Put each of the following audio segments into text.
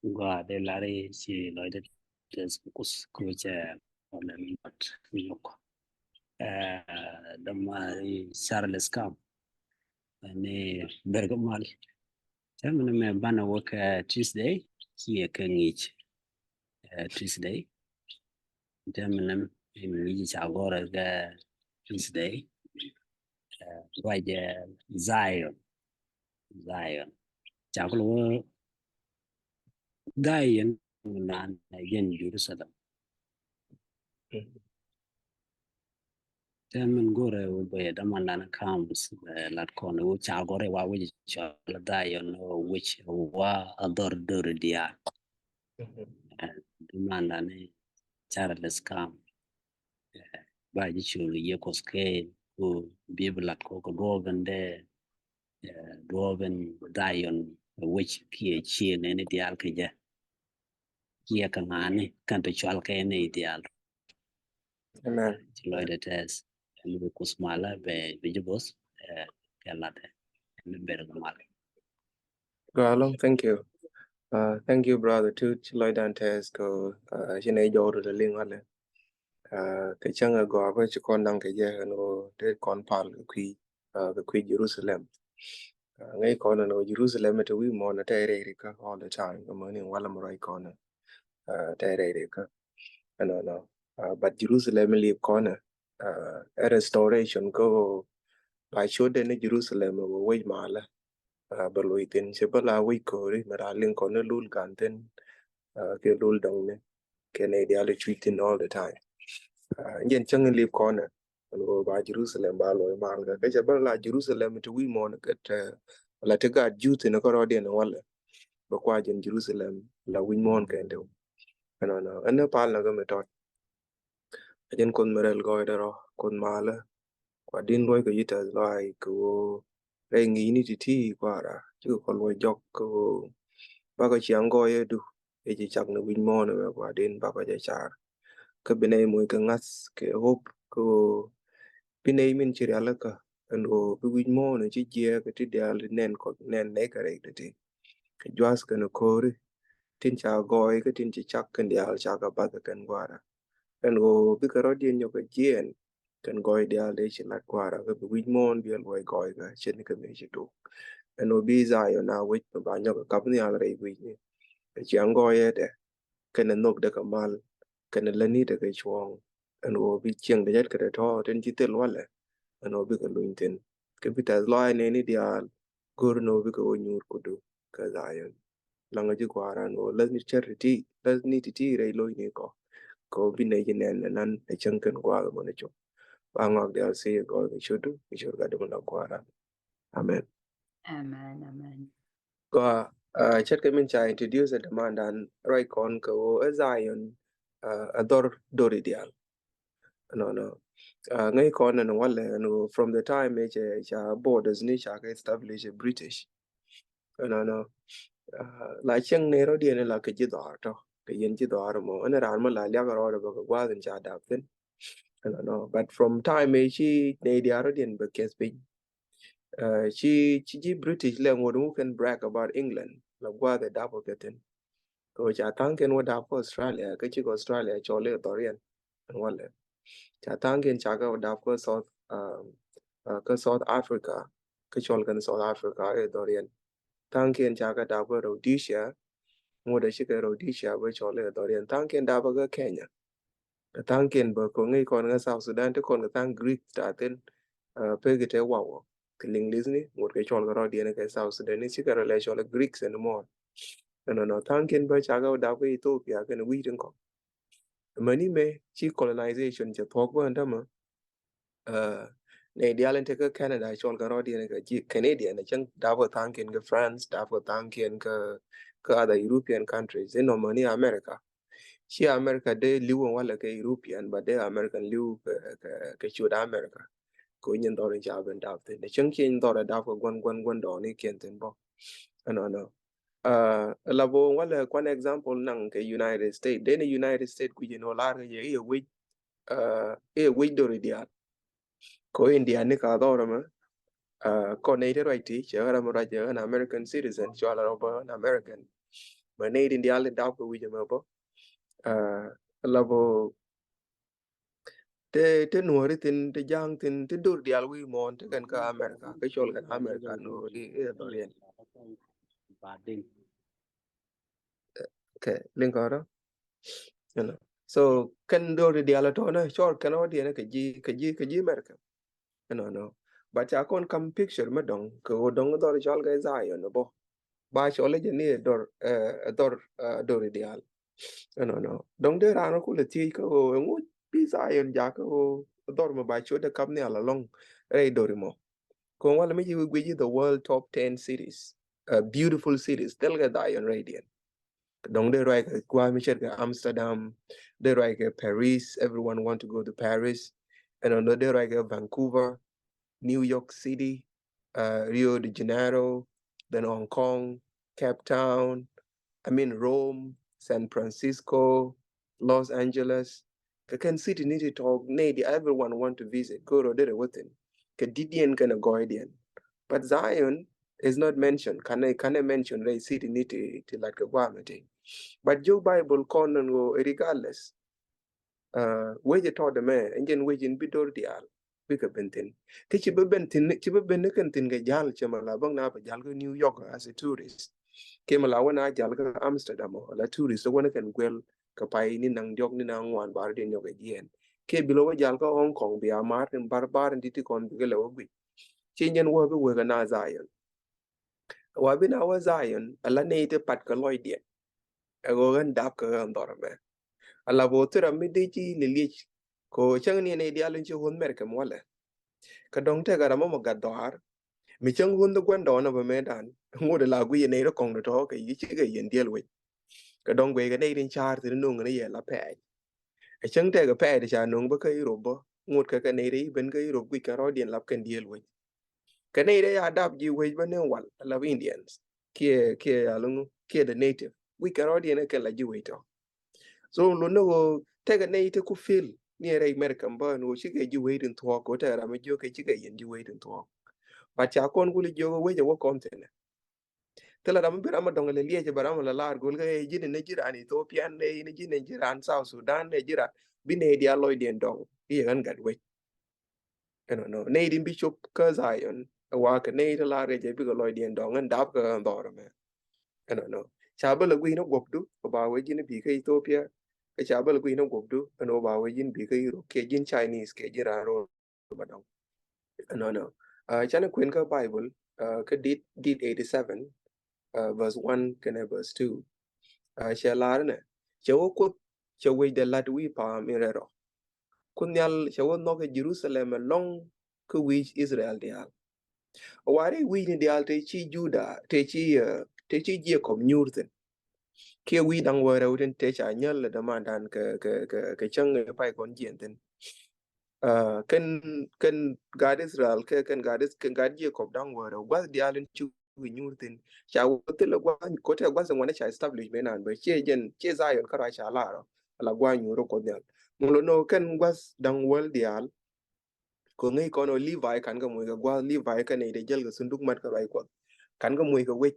guarda l'area si lɔcdä kuce wala minot yok damari Charles Kam ni bergamal tamen me bana work Tuesday ki ngich Tuesday tamen mi chagora ga Tuesday waje Zion chaklo Zion nan again Jerusalem Temen gore be damandana comes lat corner which agore wa which chala Zion which wa ador dia demandane Charles Kam ba ji chulu ye koske ku biblat ko govende goven Zion which ki ne dial ke kia kangane kan to chal ke ne ideal Amen. lɔcdä test lu kusmala be bijibos kelate bergamal Well, thank you. Thank you, brother. To lɔcdä test go jine jo the ling wale. Cái chăng go với chỉ con đang cái gì nó để con pal cái quy Jerusalem. Ngay con nó Jerusalem thì we mon tại đây cái all the time. Cái mới nên wala mới con tại đây cái. No. But Jerusalem live con a restoration go by show đến Jerusalem và quay mà là berloi tin se bala wai ko ri mara ling ko ne lul kan ten ke lul dong ne ke ne dia le treating all the time yen chang live corner lo ba Jerusalem ba lo ma ga ke bala Jerusalem to we mon ke la te ga jute ne ko ro de ne wala ba kwa jen Jerusalem la we mon ke ndo no an pa la ga me tot jen kon merel go de ro kon ma la kwa din loy ko yita lai ko re ngi ni ti kwa ra chứ còn loy jok ko ba ko chiang go ye du e ji chak no win mo no kwa din ba ko ja char ka bine mo ka ngas ke hop ko bine min chi ala ka an go bi win mo no chi je ka ti dal nen ko nen ne ka re ti ka jwas ka no ko ri tin cha go ka tin chi chak kan dal cha ka ba ka kan kwa ra an go bi ka ro din yo ka jien kan goy dia le chi lat kwara ga bi mon bi al goy ga chen ka me chi tu no bi za yo na wi ba nyo ka kap ni al re wi ni chi ang goy de kan nok de ka mal kan la ni de ka chwong no bi chiang de jet ka de tho ten chi tel wala no bi ka luin ten ka bi ta lo ne ni dia gur no bi ka o nyur ku du ka za yo langa ji kwara no la ni charity la ni ti re lo ni ko bi ne ji nen nan e chang kan kwa mo ne cho Bangok they'll say God we should do, we should get them Quara. Amen. Amen. Go chat kamin cha introduce a demand and right con ko a Zion ador doridial. No. Ngay con and wale no from the time cha borders ni cha establish British. No. La chang ne ro dien la ke jidor to. Ke yen jidor mo ana ran ma la ya ro ba gwa den cha da fin. No. But from time she ne dia ro dien ba kes pin. She British language who can brag about England la gwa the double getting ko cha tang ken wa da ko Australia ke chi ko Australia cho le torian and wale cha tang ken cha ga da ko South Africa ke chol kan South Africa e torian tang ken cha ga da ko Rhodesia mo da shi ka Rhodesia ba cho le torian tang ken da ba ga Kenya tang ken ba ko ngai kon ga South Sudan te kon ga tang Greek ta ten pe ge te wa Ling Disney, what I call the South Sudanese, you can the Greeks and more. No, thanking by Chaga, Dawa, Ethiopia, and wheat and cock. Many may see colonization, Japogwa and Dama. The island take Canada, I shall Garodian, Canadian, a chunk Dawa thanking France, Dawa thanking other European countries, in no money America. She America, they live on like a European, but they American live America. Ko nyin do ja ben da te ne chen chen do da ko gwan do ni ken ten bo no la bo wala one example nang ke United States den United States ku no la ye we do dia ko India ni ka do ma ko ne de right ti che ra mo ra je an American citizen cho la ro an American mà nay đi dial lên đáp cái gì mà bo là bo te nuori tin te jang tin te dur dial wi mon te kan ka America cái chol kan America no di dorian Bà Đinh. okay linh có đó you know so kan dur dial to na chol kan odi na cái gì America no but cha kon kam picture ma dong ko dong dor chol ga za no bo ba chole je ni dor dial no dong de ra no ku le ti ko ngu bi za ja ko dor ma ba cho de kam ne ala long re dor mo ko wala mi ji the world top 10 cities beautiful cities del ga Dion radiant dong de right kwa mi cher Amsterdam de right Paris everyone want to go to Paris and on de right Vancouver New York City Rio de Janeiro then Hong Kong Cape Town Rome San Francisco Los Angeles kakan city need to talk need everyone want to visit go to there within Kadidian kana Goidian but Zion is not mentioned can I mention the city need to like a guamity but Joe Bible con go regardless where you taught the man and then we in bidor dial bika bentin kichi ben kan tin ga jal chamala bang na ba jal go New York as a tourist kemala wana jal ga Amsterdam la tourist wana kan gwel ka pai ni nang jok ni nang wan bar den yoga yen ke bilo wa jal ka Hong Kong bi amar en barbar nditi kon bi le wogi chenyen wo be we ga na Zion wa bi na wa Zion ala ne te pat ka loidien go gan dap ka ndor me ala bo tura mi de chi lilich ko chang ni ne dialin chi hon mer ka wala ka dong te ga mo ga dor mi chang hun do gwan do na ba me dan ngode la gu ye ne ro kong do to ka yi chi ga yen dial we ka dong we ga ne din char ti nu ngene ye la pe e chang te ga pe de cha nu ba ka i ro bo ngot ka ne ri ben ka i ro gu ka ro dien lap kan dial we ka ne de adap ji we ba ne wal la Indians ke alungu ke the native we ka ro dien ka la ji we to so lo no te ga ne te ku feel ni re American ba no chi ga ji we din to ko te ra ma jo ke chi ga yen ji we din to ba cha kon gu li jo we jo ko te tela dama bir ama donga le lieje barama la lar gol ga e jine ne jiran Ethiopia ne jine jiran South Sudan ne jira bine dia loy den dong e gan gad we no ne din bishop ka Zion wa ka ne la re je bi ga loy den dong an dab ka ndor me no cha la gwi no gopdu ba we jine bi ka Ethiopia ka cha la gwi no gopdu no ba we jine bi ka Europe ke jin Chinese ke jiran ro ba dong no chana queen ka Bible ka Diit 87 verse 1 and verse 2 she larne che wo ko che we de lat wi pa mirero kunyal che wo no ke Jerusalem long ku wi Israel dial wari wi ni dial te chi Juda te chi je kom nyurten ke wi dang wara uten te cha nyal da mandan ke chang pai kon jenten kan God Israel kan God je kom dang wara wa dial chu wi nyurten cha wo te la gwa ko te gwa ngwana cha establish menan ba che Zion kara cha la gwa nyuro ko nyal mulo no kan gwa dang wal dial ko ngai kono Levi kan ga mo ga gwa Levi kan ne de jel ga sunduk mat ka rai ko kan ga mo ga we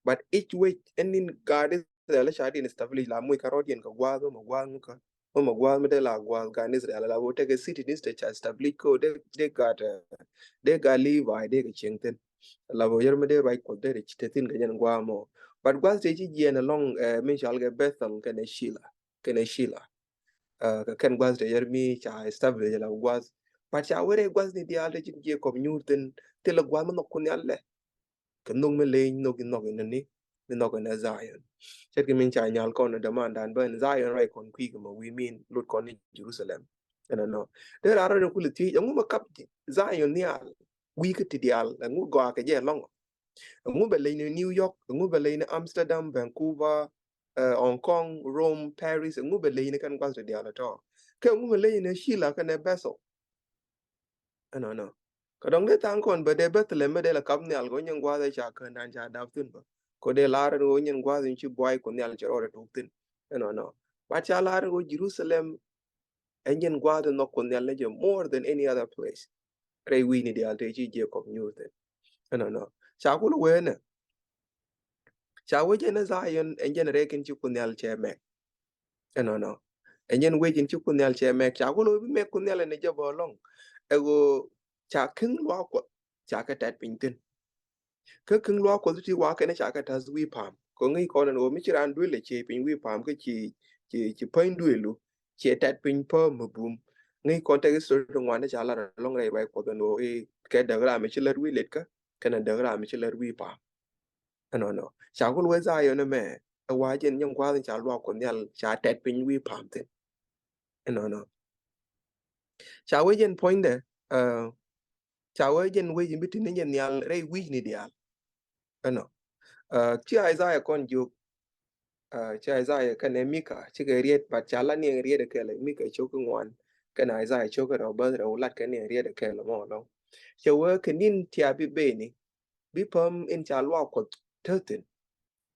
but each week enin God Israel cha din establish la mo ka rodien ka gwa mo gwa ka mo gwa me de la gwa ga Israel la wo te ga city ni cha establish ko de ga Levi de ga chengten la bo yer me de right ko de chitetin ga nyen gwa mo but gwa te ji yen along min shal ga Bethel kan Sheila ka kan gwa te yer mi cha establish la gwa but cha were gwa ni dia de ji ko nyurten te la gwa mo ko nyalle ka nung me le no gi no ni no ga na Zion chet ki min cha nyal ko na demand dan ben Zion right kon kwi mo we mean lut kon ni Jerusalem no there are no kuliti ngu ma kap Zion ni al we ka ti dial ngu go ka je long ngu be le ni New York ngu be le ni Amsterdam Vancouver Hong Kong Rome Paris ngu be le ni kan gwa dial to ka ngu be le ni Sheila kan Bethel no ka dong de tang kon be de Bethlehem be de la kap ni al go nyen gwa de cha kan dan cha dap tin ba ko de lar go nyen gwa zin chi boy ko ni al chero de tin no ba cha lar go Jerusalem enyen gwa de no ko ni al more than any other place re wi ni de al te chi je ko nyute no cha ku we ne Chawe jena Zion and generation chukunyal cheme. No. And yen waging chukunyal cheme, chawolo be make kunyal and a job along. Ego chaking walk chaka tat pinton. Cooking walk was to walk and a chaka has we palm. Kongi corner or Michiran dwell chaping we palm, chi point duelu, chi tat pin per boom. Ngay contact certain one is a lot of long way for the no get the ram Michel we litka, can a ram Michel we palm. No. Chakul was I on a man. A wide and young quality shall walk on the shall tat pin we pumped. No. Chawajan point there. Chawajan waging between Indian yal ray weak nidial. No. Chia Isaiah con you. Chia Isaiah can a mika, chicken read, but chalani read a kelly, mika choking one. Can Isaiah choke or brother or like any read a kelly more long. So work and in tia be beni. Be pum in chalwalk 13.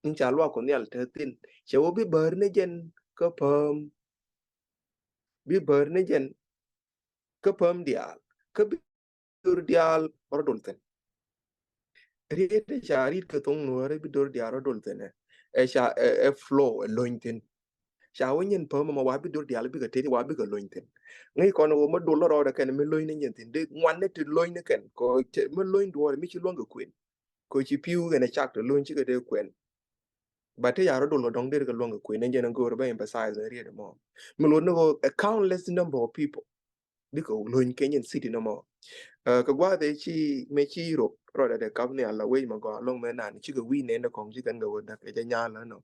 In chalwalk on the al 13. She will be burn again. Ka pum bi burn jen ka pum dial ka bi dur dial rodulten riete charit ka tong nuore bi dur dial rodulten e sha e flow lointen sha wenyen pum ma wa bi dur dial bi ka tedi wa bi ka lointen ngai kono wo ma dolo ro da kan me loin nyen tin de ngwanne ti loin ken ko me loin duore mi chi longa kwen ko chi piu ga na chak to loin chi ka de kwen ba te ya rodolo dong de ka longa kwen nyen ngo ro ba emphasize riete mo me lo no a countless number of people because loin Kenyan city no more. Kagwa de chi me chi ro ro de kam ne ala we ma go long me nan chi ga wi ne na kong chi kan ga da ke nya la no.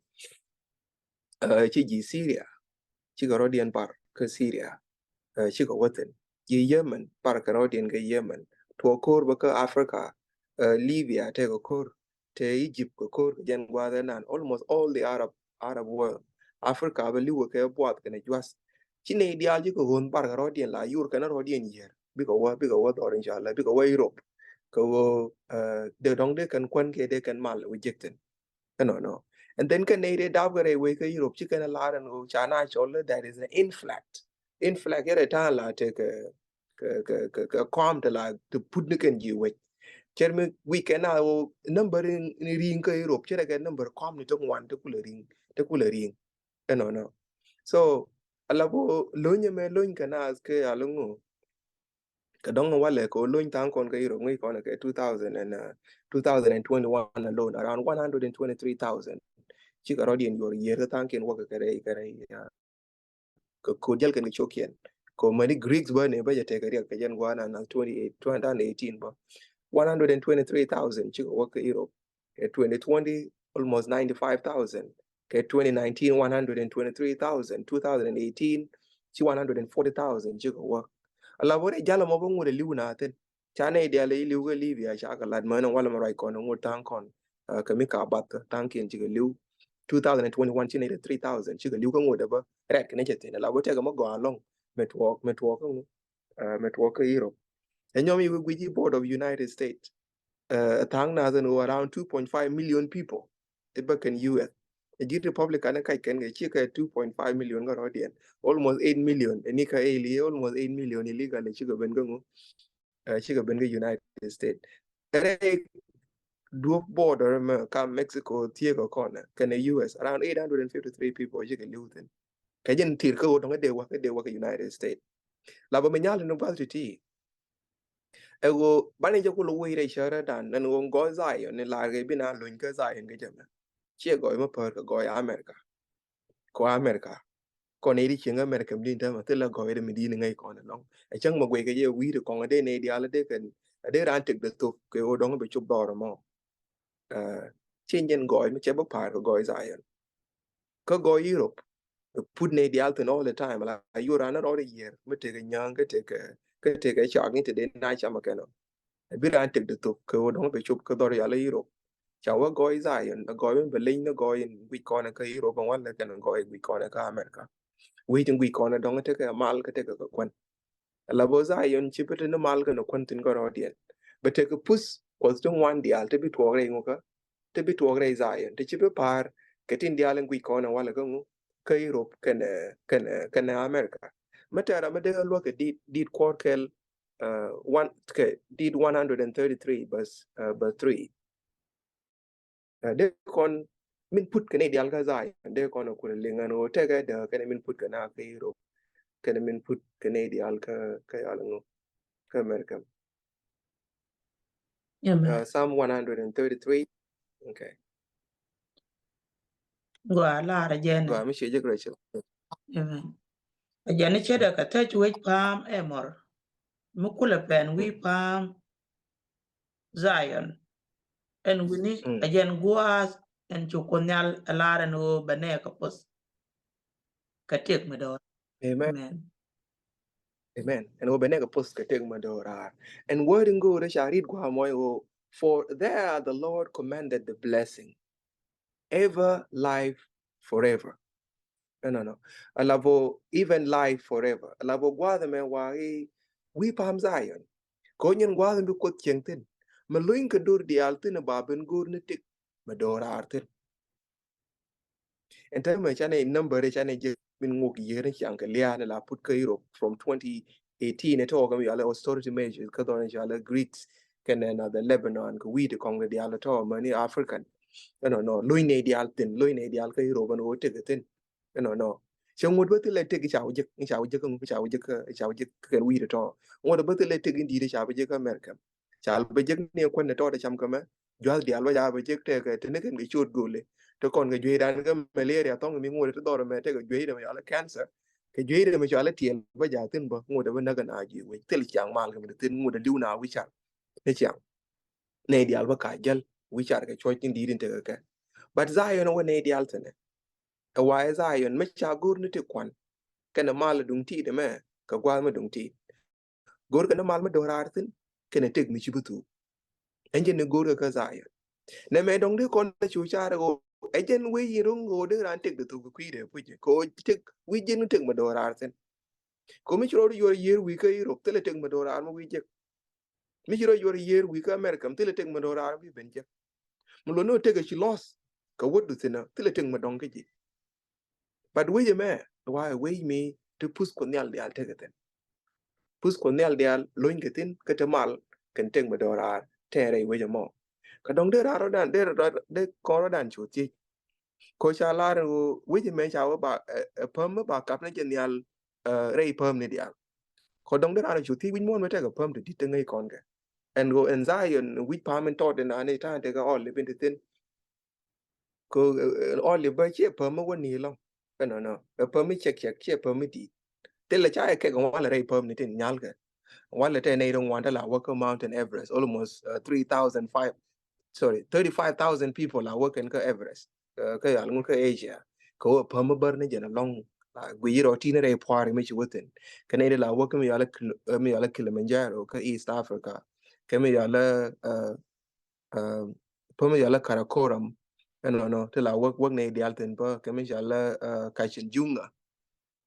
Chi ji Syria chi ga rodian par ke Syria chi ga waten ji Yemen par ka rodian ga Yemen to kor ba ka Africa Libya te go kor te Egypt go kor jen gwa da nan almost all the Arab world Africa ba liwo ke boat ke ne jwas chi ne dia ji ko hon par ka rodian la yur ka na rodian yer because or inshallah because Europe ko de dong de kan kwan ke de kan mal rejected no and then can they dab gare we ka Europe chi kan la ran go China cholle that is an inflag era ta la te ka calm to la to put the kan ji we cherme we can now number in ring ka Europe chere ka number calm ni to wan to kula ring no so alabo lonya me lonya kana as ke alungu kadong wale ko loin tang kon ka Europe ngi kon ka 2021 alone around 123,000 chi ka rodien yor yer tang ken waka kare ko jel ken chokien ko mani Greeks ba ne ba ya te kare ka jan gwana na 2018 ba 123,000 chi ka waka Europe 2020 almost 95,000 2019 123,000 2018 chi 140,000 chi ka waka alabore jala mo bongo de liuna ten chane de ale liuga livia chaka lad mana wala marai kon ngo tang kon kamika bat tankin chiga liu 2021 chine 3,000 chiga liu ngo de ba red kene chete la bote ga mo go along network Europe enyomi we board of United States tang na zan around 2.5 million people ibakan US the Republican kai ken ga chika 2.5 million ga rodian almost 8 million and nika almost 8 million illegal chiga bengo chiga bengo United States dwarf border ka Mexico tiego corner can the US around 853 people chiga lutin kajen tir ko donga de wa United States laba menyal no university ego bani jo kulo we re shara dan nan won go Zion ne la ge bina lun ka Zion ge jama che go ma per ka go America ko America ko ne ri chinga America din ta ma tela go de medina ngai ko na long e chang ma gwe ge ye wi de ko de ne di ala de kan de ran tek de to ke o dong be chup dor mo chen jen go mi che ba par ko go Zion ko go Europe put ne di alten all the time la you ran all the year mi te ge nyang ke te ke chak ni te de na chama ke no bi ran tek de to ke o dong be chup ko dor ya la Europe chawa go Zion go in Berlin no go in we ko na ke Europe wan la kan go we ko na ka America we jing we ko na dong te ke mal ke te ke kwan la bo Zion chipete no mal ke no kwan tin go rodien but te ke pus ko tung wan di al te bi to re ngo te bi to re Zion te chipe par ke tin di al we ko na wala ko ke Europe kan America matara ma de lo ke dit quarkel one ke did 133 bus 3 de kon min put kene dial ka zai de kono ku linga no te ga de kene min put kana ka Europe kene min put kene dial ka alango ka America. Amen. Psalm 133. Okay. Go ala ra jen. Go mi sheje Rachel. Amen. Ajani cheda ka touch which palm emor. Mukula pen we palm Zion. And we need again guas and chukonyal alara no baneka pos. Ka take me door. Amen. Amen. Amen. And obenega post ka take madora. And word and go re read go moyo, for there the Lord commanded the blessing, ever life forever. No. Alabo even life forever. Alabo gwa the me wa we palm Zion. Konyen gwa the ko tiengten. Maluin ka dur di altin baben gur ne tik madora artin. And time I chane number chane je min ngok yere chang ka lia na la put ka Europe from 2018 at all kami ala austerity measures ka don ala Greeks kan na the Lebanon ka we the Congo di ala to mani African no luine di altin luine di al ka Europe no te gatin no chang mod bat le te ki chaw je kan we to mod bat le te di de chaw je ka America chal ba je ne ko ne to de cham ka ma jwal di al ba ja ba je te ka te ne kan ki chot gole to kon ga jwe dan ga malaria tong mi ngore to doro me te ga jwe de ma ala cancer ke jwe de ma ala tien ba ja tin ba ngode ba na ga na ji we tel chang mal ga tin ngode liu na wi char ne chang ne di al ba ka jal wi char ga choi tin di din te ga but Zion wa ne di al tene a wa Zion me cha gur ne te kwan kana mal dung ti de me ka gwa ma dung ti gor kana mal ma dorar tin kana tek mi chibutu enje ne gor ga Zion ne me dong de kon na chu cha go ejen we yirung go de ran tek de tu ku de puje ko tek we jin tek ma dorar ten ko mi chro yo yer we ka Europe tele tek ma dorar mo we je mi chro yo yer we ka America tele tek ma dorar bi ben je mo lo no tek chi loss ka wodu tina tele tek ma dong ke ji but we je me why we me to pus ko nyal de al tek ten pus ko nyal de al loin ke tin ka te mal ken tek ma dorar tere we je mo ka dong de raro dan de ko dan chu ti ko cha la ru wi me cha ba pam ba kap na genial rei pam ne dia ko dong de ana chu ti win mon me ta ga pam de ti ngai kon ga and go and Zion wi pam en to de na ne ta de ga all le bin tin ko all le ba che pam wo ni lo no pam mi che pam di te la cha ke ga wala rei pam ne tin nyal ga wala te ne don't want la work mountain Everest almost 35,000 people are working ka Everest ka ya ngun ka Asia ko pam bar ne jena long gwi ro ti ne re pwari mi chutin kana la work mi ala Kilimanjaro ka East Africa ka mi ala pam mi ala Karakoram no te la work ne di alten ba ka mi ala Kachin Junga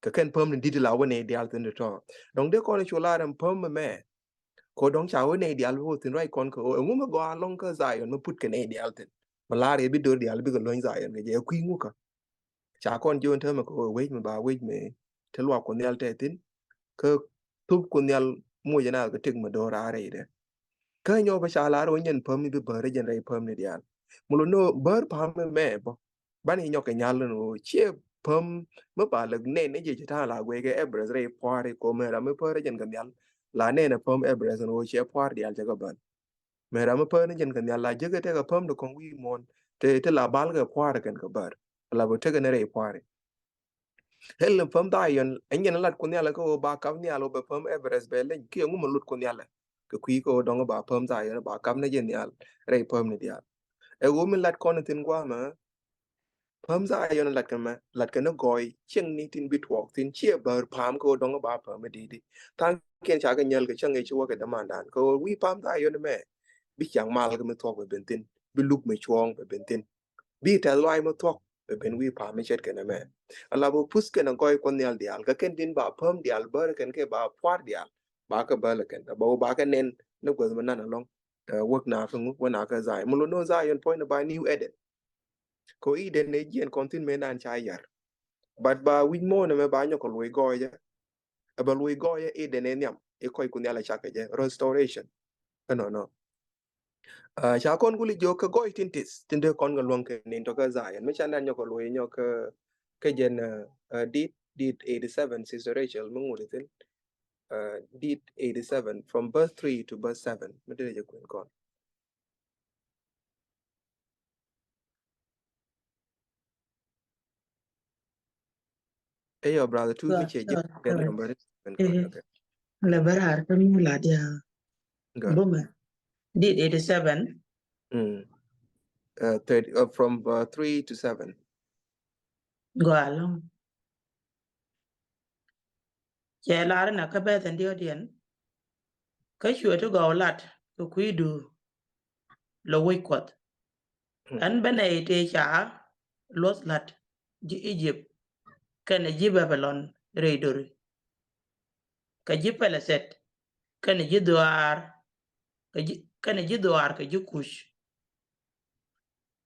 ka ken pam ne di la ne di alten to dong de ko ne chula ram pam me ko dong chawo ne di alwo tin right kon ko ngum go along ka Zion ma put ken di alten malare bi do di al bi ko loin Zion ge ku ngu ka cha kon jon te ma ko we me ba we me te lo ko ne alte tin ka tup ko ne al mo yana ga tik ma do ra re de ka nyo ba cha la ro nyen pam bi ba re jen re pam ne di al mulo no bar pam me bo ban nyo ka nyal no che pam ma ba le ne ne je ta la we ge ebres re pare ko me ra me pare jen ga nyal la ne na pam ebres no che pare di al ja ga ban me ra me pare jen ga nyal la je ga te ga pam do kon wi mon te la bal ga pare kan ga bar la bo te ga ne re pare hel pam da yon enyen lat ko nyala ko ba kam nyalo be pam everest be len ki ngu lut ko nyala ko kui ko dong ba pam da yon ba kam ne jen nyal re pam ne dia e go min lat ko ne tin gwa ma pam da yon lat kan goy cheng ni tin bit wok tin chia bar pam ko dong ba pam di di tan ken cha ga nyal ga chang e chuwa ga da man dan ko wi pam da yon me bi chang mal ga me tok be ben tin bi luk me chuong be ben tin bi ta loi me tok be ben wi pa me chet ken me ala bo pus ken goy kon nyal dial ga ken din ba pam dial bar ken ke ba kwar dial ba ka ba la ken ba ba ka nen no go man na long work na fu na ka zai mo no zai on point ba new edit ko I den ne gen kon tin me nan cha yar but ba wi mo na me ba nyo ko loi goy ja ba loi goy I den ne nyam e koy kun yala cha ka je restoration no cha kon guli jo ka goy tintis tinde kon ga long ke nin to ka zayan me chana nyoko lo nyoko ke jen Diit 87 Sister Rachel mungulitin Diit 87 from verse 3 to verse 7 me de je kun kon your brother two me che je number okay La barar ka mu la dia. good Buma. Diit 87. From 3 to 7 Go along. Che la na ka ba tan dio dien. Ka chua to go lat ko kuidu lo wei Kuoth. An bana te cha los lat ji Egypt kana ji Babylon reidori. Ka ji Peleset kana ji Duar kana ji Duar ka ji Kush.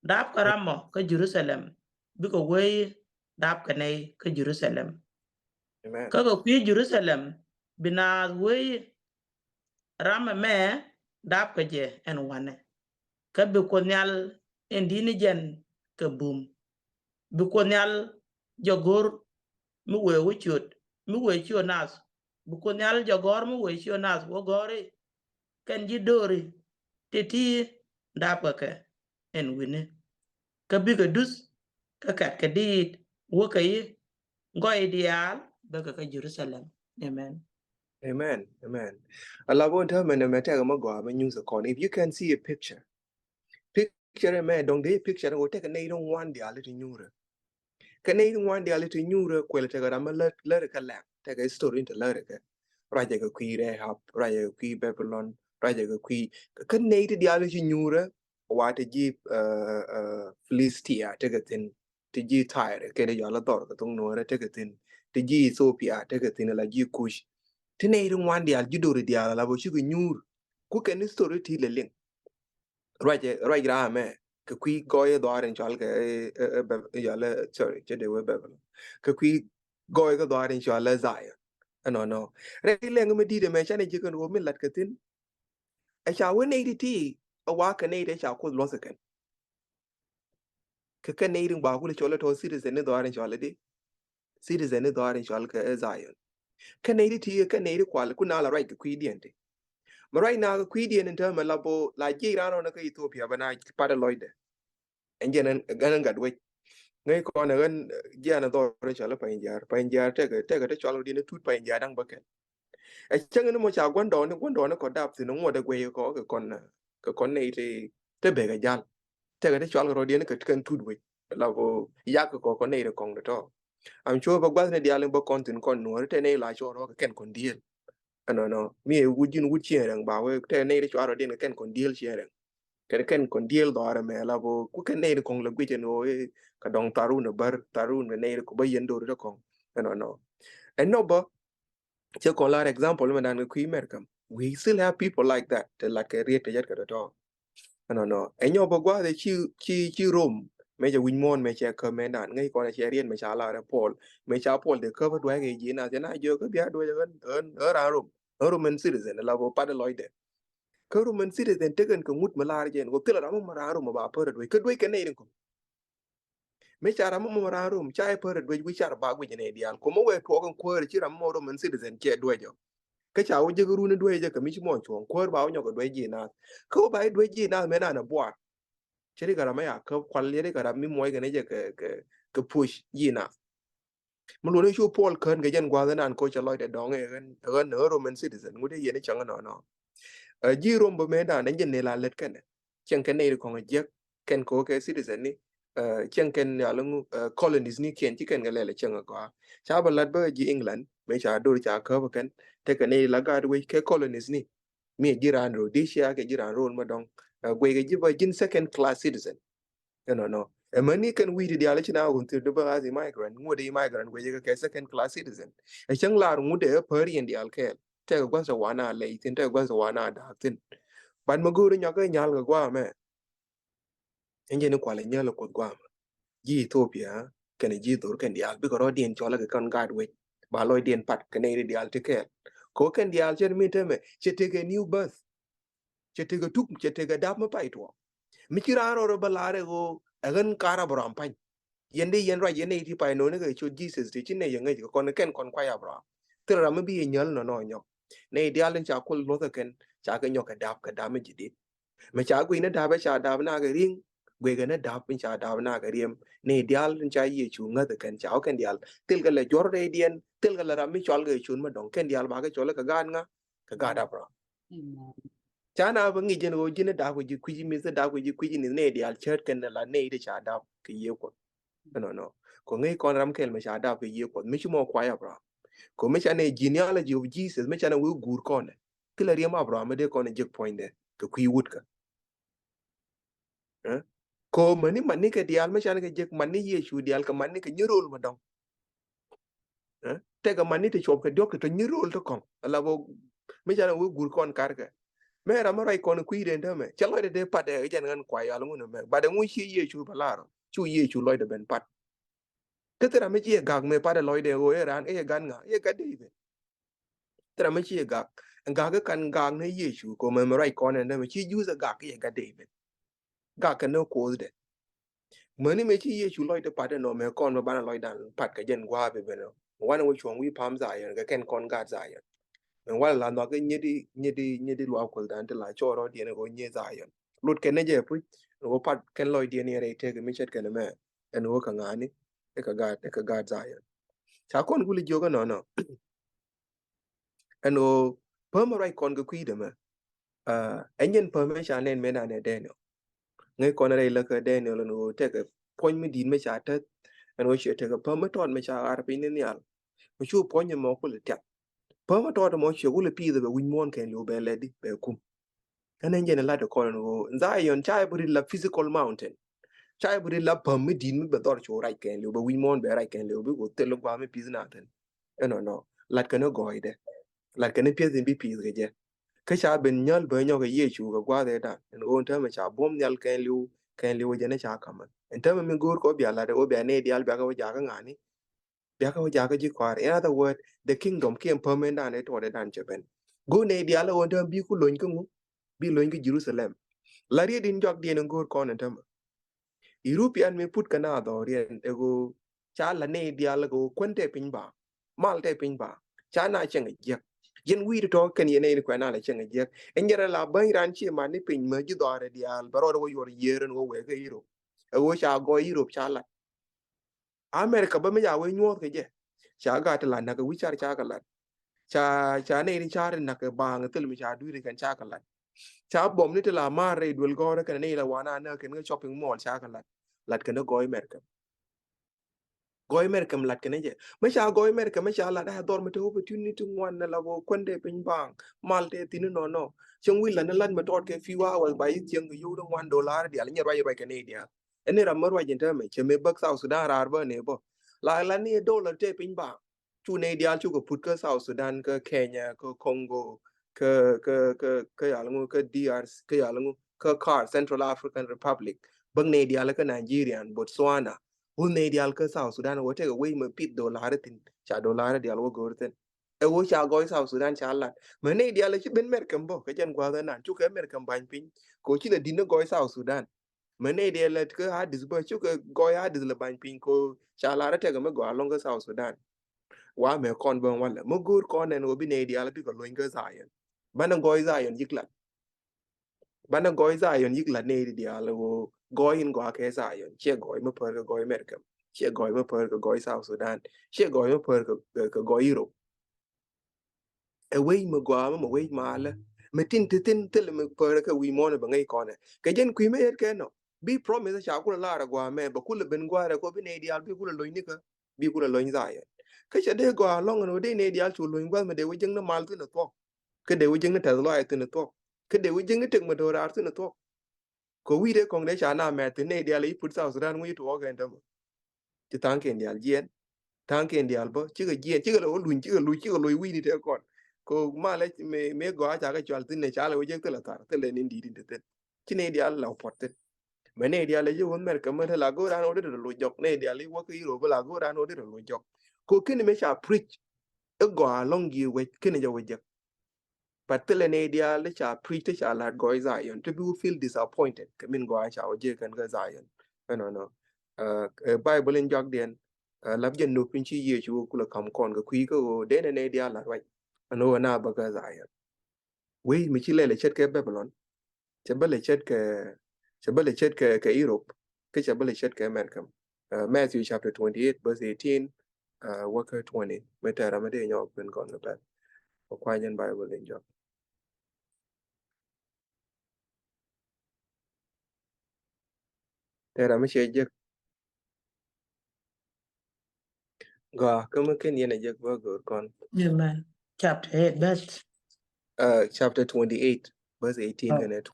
Dap karamo ka Jerusalem biko wei dap kanai ka Jerusalem. amen Ka kui Jerusalem bina wei rama me dap ka je en wane. Ka biko nyal endini jen ka boom. Biko nyal jogor mi we wichut mi we chio nas biko nyal jogor mi we chio nas wo gori kan ji dori teti dap ka en wine. Ka biko dus ka kat ka Diit wo ka yi go ideal baka ka Jerusalem. Amen. Amen. Amen. Allah won't tell me no matter what go have use a con. If you can see a picture a man, don't they picture and go take a name on one day a little newer. Can they one day a little newer, quality a lyrical lap, take a story into lyrical. Raja go queer Ahab, Raja queer Babylon, Raja go queer. Can they the other newer, what a jeep Philistia, take a thing, to G tire, get a yellow dog, don't know, take a thing, to G Ethiopia, take a thing like you kush. Tene one day I'll do the dial, I was you knew. Cook any story till a link. Right, Rame. Kaki goy door in Chalka, sorry, Jede Webber. Kaki goy the door in Chala Zaya. No. Regular me did a mention a chicken woman like a tin. I shall win 80 tea, a walk an 8 shall call loss again. Kakanating Bahu Chola to citizen in the orange holiday. Citizen in the orange Chalka Zion. Canadian tea, a Canadian quality could not write the quidient. But right now, the Quedian in term of labo, like Jiran on a Ethiopia, but I paraloid. And Jan and got weight. Ngay con gun Jan door Chala Pine take a child in a two pine yard bucket. A chang in much one door got up to know what the way you call a connate the beggar jan. Take a child rodin can two way. Lavo Yakko connate a con the top. I'm sure but wasn't the island book content con nor ten a large or can condeal. No. Me would cheering, but we ten a child in a can condeal sharing. Can condeal the army lavo ku can need kong language no kadong tarun ne need ko bayen do do kong no and no but check on that example when an America we still have people like that like a rate jet at all no and yo bagwa the chi room meja win mon me check command ngai ko na cherien me chala Paul me cha Paul de cover do ga jina jana jo ko bia do ga room citizen lavo padaloide Roman citizen taken ko mut malar jen go tila ramu mararu ma ba pere dwe kedwe kene irin ko me chara mu mararu chai pere dwe wi chara ba gwe ne dial ko mo we to kan ko ri chira mo Roman citizen che dwe jo ka cha wo je guru ne dwe je ka mi mo chon ko ba nyo ko dwe ji na ko ba dwe ji na me na na bwa chiri gara ma ya ko kwal le gara mi mo ga ne je ka push ji na mo lo ne shu Paul kan ga jen gwa nan ko cha loy de dong e gan Roman citizen ngude ye ne changa no ji rombo me da nan jenne la let kan chen kan ne ko ngajek ken ko ke citizen ni chen ken ya lu colonies ni ken ti ken ga le chen ko cha ba lat ba ji England me cha do cha ko kan te kan ne la ga we ke colonies ni me jiran Rhodesia ke jiran ron ma dong we ga ji ba jin second class citizen no e mani kan wi di ala china un te do ba as migrant ngode migrant we ga ke second class citizen e chen la ngode e peri en di al ke te ga sa wana le tin te ga sa wana da tin ban ma guru nya ga nyal ga gwa me enje ni kwale nyalo ko gwa ji Ethiopia kan ji dur kan di al bi ko rodien chola ga kan gad we ba lo dien pat kan ne di al te ke ko kan di al chen mi te me che te ke new birth chetega tuk chetega dab ma pai to mikiraro ro balare go agan kara bram pan yende yen ra yene ti pai no ne ga chu Jesus ti chine yenge ko kon ken kon kwa ya bra tira ma bi nyal no no nyo ne dialen cha kul no ka ken cha ka nyoka dab ka dam jidit me cha gwi ne dab cha dab na ga ring gwe ga ne dab pin cha dab na ga riem ne dial cha ye chu nga the ken cha ken dial til ga le jor re dien til ga la ram mi chol ga chun ma dong ken dial ba ga chol ka gan nga ka ga da bra cha na ba ngi jen go jine da ko ji kuji mi se da ko ji kuji ni ne dial chet ken la ne de cha dab ke ye ko no ko ngi kon ram kel me cha dab ke ye ko mi chu mo kwa ya bra ko me cha ne genealogy of Jesus me cha na we gur kon kila riem Abraham de kon je point de ko kui wut ka ko mani ke dial me cha ne ke je mani Yesu dial ka mani ke nyirol ma dong te ga mani te chop ke dok to nyirol to kon ala bo me cha na we gur kon kar ka me ra ma rai kon kui de me cha lo de pa de jan ngan kwa ya lu no me ba de mu chi Yesu ba la chu Yesu lo de ben pat te tra me chi gag me pa de lo de o ran e gan nga e ga de tra me chi gag ga ga kan gang ne Yesu ko me rai kon ne me chi use gag e ga de ga ka no ko de mani me chi Yesu lo de pa de no me kon ba na lo dan pat ka jen gwa be no wan wo chong wi pam za ya ga ken kon ga za ya me wala la no ga nyedi lo ko dan te la choro de ne go nye za ya lut ken ne je pu go pat ken lo de ne re te ga mi chet ken me en wo ka ngani e ka ga za ya cha kon guli joga no en o pam rai kon ga kui de me enyen pam me cha nen me na ne de no ngai kon re la ka de no te ka pon mi din me cha te en wo che te ka pam ton me cha ar pe ne nyal mo chu pon mo ko le te pam to mo che ko le pi de win mon ken lo be le di be kum en enyen la de kon no za yon cha buri la physical mountain cha buri la pam mi din mi be dor cho rai ken lo be win mon be rai ken lo be go te lo gwa mi pi na ten no lat ka no go ide lat ka ne pi zin bi pi ge je ka cha ben nyal be nyo ga ye chu ga gwa de da en on ta me cha bom nyal ken liu je ne cha kama en ta me gur ko bia la de o bia ne dial bia ga ja ga ngani bia ga ja ga ji kwar in other word the kingdom came permanent and it ordered and japan go ne dial on ta bi ku loin ku bi loin ku Jerusalem la ri din jok di en gur ko en ta European me put kana do rien ego cha la ne dial go kwente pin ba mal te pin ba cha na chen ge yen wi to kan yen ne kwa na la chen ge en yera la ban ran chi ma ni pin ma ji do re dial baro do yor yeren wo we ga iro ego cha go Europe cha la America ba me ya we nyo ke je cha ga ta la na ga wi cha ga la cha ne ri cha na ka ba ng tel mi cha du ri kan cha ga la cha bom ni te la ma re dul go re kan ne la wana na kan shopping mall cha ga la lat kan go America goy mer kam lat kene je ma sha goy mer kam sha la da dor mate opportunity ngwan na la go kwende pin bang malte tin no chung wi la na lan ma tot ke fi wa wa ba yi cheng yu do $1 dia la nya rai kene dia ene ram mar wa jinta me che me bak South Sudan rar ba ne bo la ni dollar te pin bang chu ne dia chu ko put ka South Sudan ka Kenya ka Congo ka ya lu ka DR ka ya lu ka Central African Republic bang ne dia la ka Nigerian Botswana hun ne dial ka South Sudan wo te we me pit $1 tin cha $1 dial wo gorten e wo cha goy South Sudan cha la me ne dial chi ben mer kam bo ka jan gwa da nan chu ka mer kam ban pin ko chi le din goy South Sudan me ne dial ka hadis bo chu ka goy hadis le ban pin ko cha la te ga me go along ka South Sudan wa me kon bon wala mo gur kon ne no bi ne dial bi ko loin ka Zion bana goy Zion yikla bana goy Zion yikla ne dial wo goy in go ke Zion che goy me per goy mer kam che goy me per goy South Sudan che goy me per goy Europe e we me go me we mala me tin tel me per ka we mon ba ngai kone ke jen ku me ke no bi promise cha ku la ra go me ba ku le ben go ra ko bi ne dial bi ku le loin ni ka bi ku le loin Zion ke che de go long no de ne dial chu loin go me de we jeng na mal tu no to ke de we jeng na ta lo ai tu no to ke de we jeng na tek me do ra tu no to ko wi de kong de cha na me te ne dia li put South Sudan wi to ga ndam ti tan ken dia jen tan ken dia bo chi ga jen chi ga lo luin chi ga lo wi ni te kon ko ma le me go a cha ga chal tin ne cha le je te la tar te le ni di din te chi ne dia la pot te me ne dia le je won mer ka me la go ran o de lo jok ne dia li wo ki ro la go ran o de lo jok ko ken me cha preach e go along you we ken je we je but tell an ideal the cha preach cha lad go Zion to be feel disappointed come in go cha o je kan go Zion no Bible in jog den lab jen no pinchi ye chu kula kam kon ga kwi ko den an ideal la right ano na ba ga Zion we mi chi le chet ke Babylon chabale chet ke Europe ke chabale chet ke America Matthew chapter 28 verse 18 worker 20 meta ramade nyok ben kon ga ba kwa jen Bible in jog tera mi che je ga kama ken yene je ba go kon Amen. Chapter 8, verse. chapter 28 verse 18 Oh. and it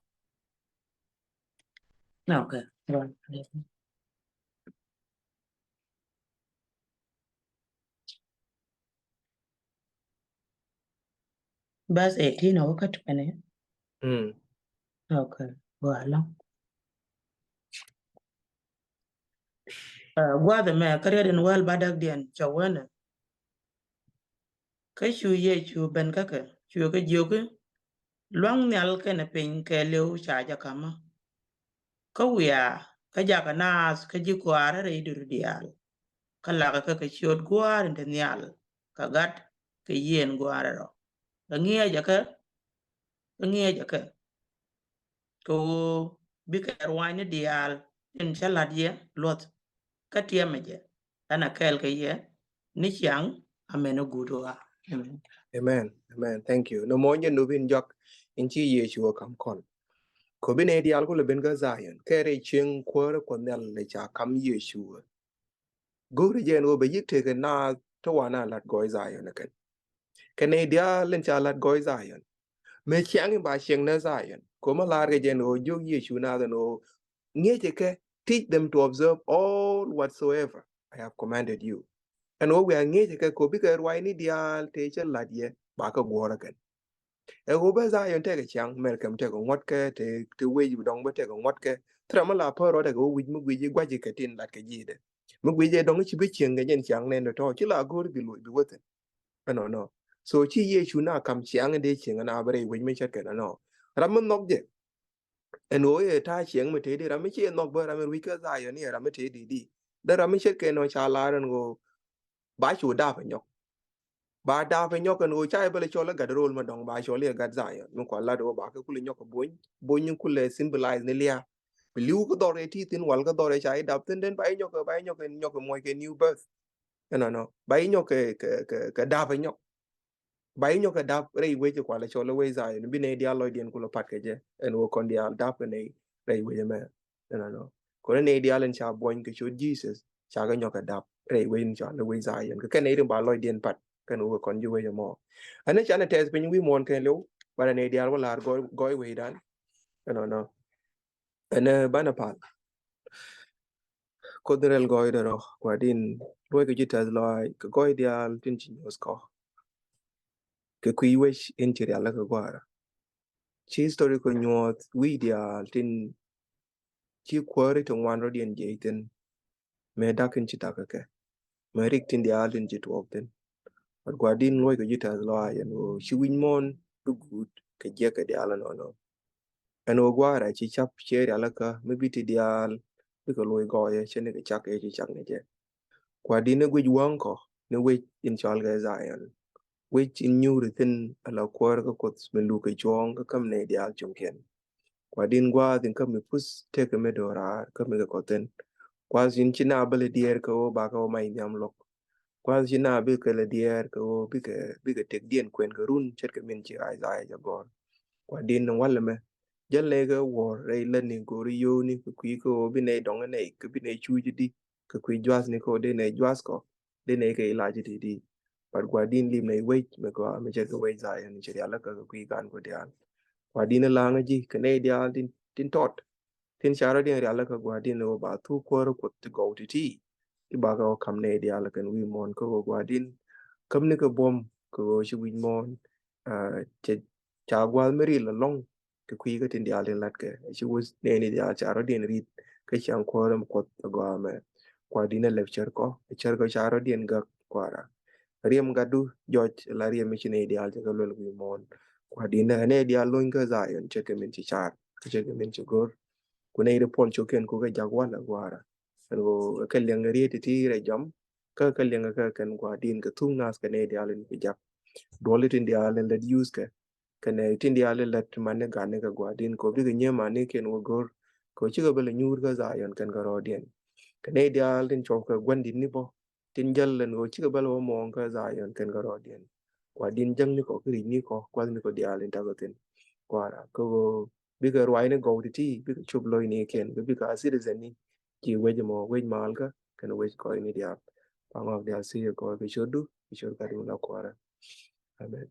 Okay. Right. Verse 18 or 20. Okay. Go along. Gwa the me career in well badak dian chawana. Kashu ye chu ben kaka. Chu ka joke. Long nyal ka na pin ke leu cha ja kama. Ka wiya ka ja ka nas ka ji kwara re dur dial. Ka la ka shot gwar in nyal. Ka gat ka yen gwara ro. Ka ngiya jaka. Ko bika erwani dial in chalad ye lot. Ka tiamaje. Ana kel ka ye. Ni chiang ameno gudwa. amen thank you no mo nyen no bin jog in chi ye chu kam kon ko bin e dial ko le ben ga Zion kere chen ko ko nel le cha kam ye chu go ri jen go be yik te na to wana lat go Zion ken e dial len cha lat go Zion me chiang ba chiang na Zion ko ma la ge jen o jog ye chu na no nye ke teach them to observe all whatsoever I have commanded you and we are nye ke ko bi ke rwai ni dial te che lat ye ba ka go ra ken e go be Zion te ke chiang mer kem te ko ngot ke te we ju dong be te ko ngot ke tra ma la po ro te go wi mu wi ji gwa ji ke tin lat ke ji de mu wi je dong chi bi chiang ge jen chiang ne no to chi la go bi lu bi wote no so chi ye chu na kam chiang de chiang na bare wi me chet ke no ram nok je en o ye ta chiang me te de ram chi nok ba ram wi ka Zion ni ram te di da ram chet ke no cha la ran go ba chu da fa nyok ba da fe nyok no chai bele chola gad rol ma dong ba chola gad Zion no ko la do ba ka kule nyok boy kule symbolize ne lia liu ko dore ti tin wal ka dore chai dap tin den ba nyok moy ke new birth no ba nyok ke da fe nyok ba nyok ke da re we ko la chola we Zion bi ne dia lo dien ko pat ke je en wo kon dia da fe ne re we me no ko ne dia len cha boy ke cho Jesus cha ga nyok da re we ni cha le we Zion ke ne ri ba lo dien pat kan u kon ju we mo ane chane tes pin wi mon ken lo bara ne dial wala go we dan no ane bana pal ko derel go de ro kwadin lo ke jitas lo ko go dial tin chin os ko ke kwi we in ti ala ko gwara chi story ko nyot wi dial tin chi kwori to wan ro dien je tin me dakin chi ta ke me rik tin dial tin ji to tin kwadin lo ke jitas lo ya no chi win mon du good ke je ke dial no en o gwara chi chap chere alaka mi biti dial bi ko loy goye chene ke chak e chi chak ne je kwa dine gwej wanko ne we in chal ga Zion we in nyuri tin ala kwar ka kot me lu ke chong ka kam ne dial chunken kwa din gwa din kam mi pus te ke me dora ka me ko ten kwa sin china bale dier ko ba ka mai nyam lok kwa china bi ke le dier ko bi ke tek dien kwen ka run chet ke min chi ai zai ja gor kwa din wala me jalle ga war ray lani go riyo ni ku ko bi ne dong ne ku bi ne chu di ku jwas ni ko de ne jwas ko de ne ke ilaji di par gwa din lim ne wait me ko me je ko wait za ni je ala ka ku gan ko dia gwa din la nga ji ke ne dia tin tot tin shara din ala ka gwa din no ba tu ko ro ko to go ti ba ga kam ne dia ala kan wi mon ko gwa din kam ne ko bom ko shi wi mon che cha gwa meri la long ke kwi ga tin dial lat ke she was ne ni dia charo din rit ke chang ko ram ko go me kwa dina lecture ko cher ko charo din ga kwara riem ga du joj la riem mi chine dial ga lol wi mon kwa din ne dia loin ka Zion che ke min chi char che ke min chi gor ku ne de pol cho ken ku ga jagwa la gwara ro ka leng ri ti re jam ka leng ka kan kwa din ka tung nas ka ne dia len ku jak dole tin dia len let use ka ne tin dia len let man ne ga ne ka gwa din ko bi nye ma ne ken wo gor ko chi ga bele nyur ka Zion kan ka ro dien ka ne dia len cho ka gwan din ni bo tin jal len go chi ga bele wo mo ka Zion kan ka ro dien kwa din jang ni ko kri ni ko kwa ni ko dia len ta ko tin kwa ra ko bi ga rwai ne go ti bi ga chub loy ni ken bi ka citizen ni ki we mo we mal ka kan we ko ni dia pa ngok dia si ko bi shodu bi shod ka du la kwa ra amen